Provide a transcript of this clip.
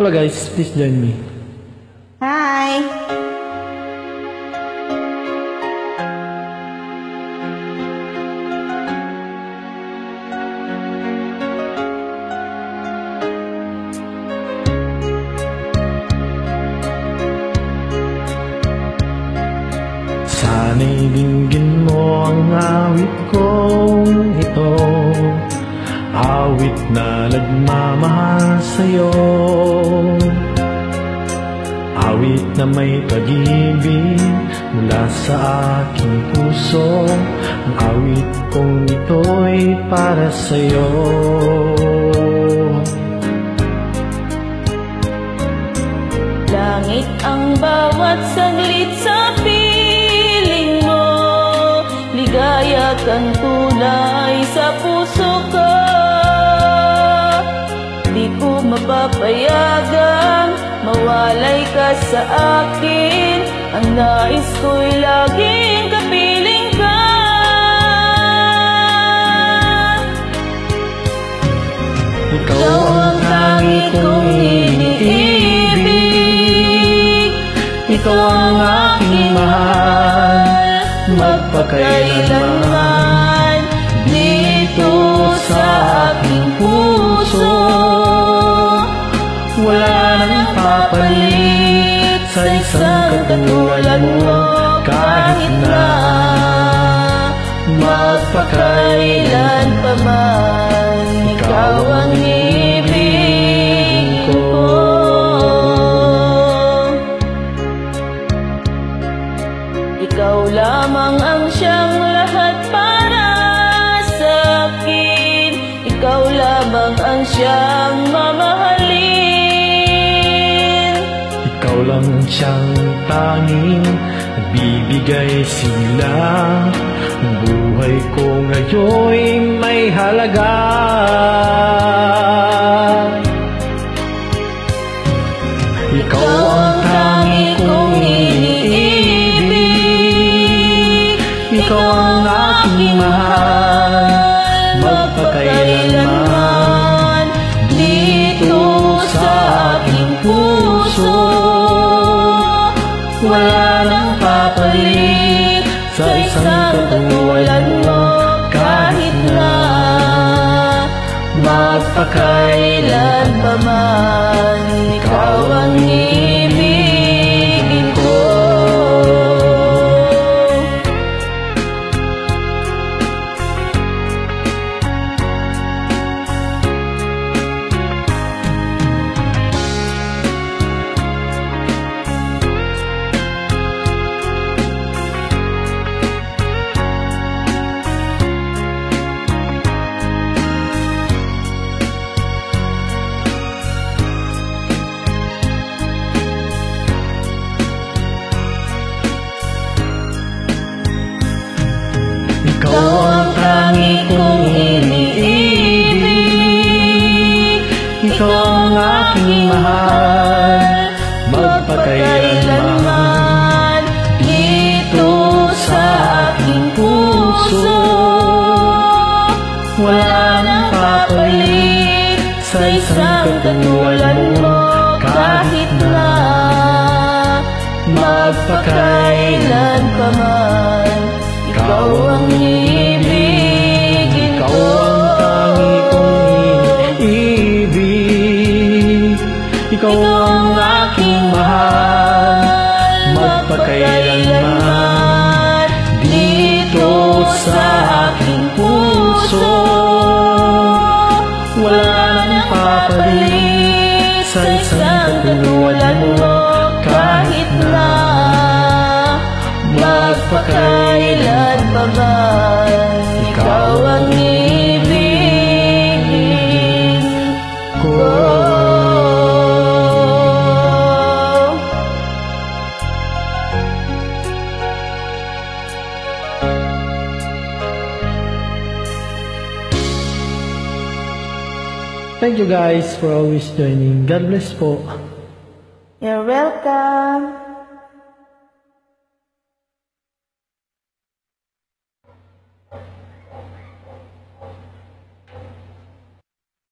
Hello guys, please join me. Hi! Sana'y dinggin mo ang awit kong ito, awit na nagmamahal sa'yo, awit na may pag-ibig mula sa aking puso. Ang awit kong ito'y para sa'yo. Langit ang bawat saglit sa piling mo, ligaya kang tunay sa puso ko. Di ko mapapayagang mawalay ka sa akin, ang nais ko'y laging kapiling ka. Ikaw ang tangi kong iniibig, ikaw ang aking mahal, magpakailanman. Dito sa aking puso, wala nang papalit sa isang katulad mo. Kahit na magpakailan pa man, ikaw ang ibig ko. Ikaw lamang ang siyang lahat para sa akin, ikaw lamang ang siyang mamahalin. Ikaw lang siyang tanging nagbibigay sigla, ang buhay ko ngayon'y may halaga. Ikaw ang tangi kong iniibig, ikaw ang aking mahal, magpakailanman. Dito sa aking puso, wala nang papalit sa isang katulad mo. Kahit na magpakailan pa man, ikaw ang ibigin ko. Ikaw ang tangi kong iniibig, ikaw ang aking mahal, magpakailanman. Dito sa aking puso, wala nang papalit sa isang katulad mo. Kahit na magpakailan pa man, ikaw ang ibigin ko. Ikaw ang tangi kong iniibig, ikaw ang aking mahal, magpakailanman. Dito sa aking puso, wala nang papalit sa isang katulad mo. Kahit na magpakailan pa man, ikaw ang ibigin ko. Thank you guys for always joining. God bless po. You're welcome.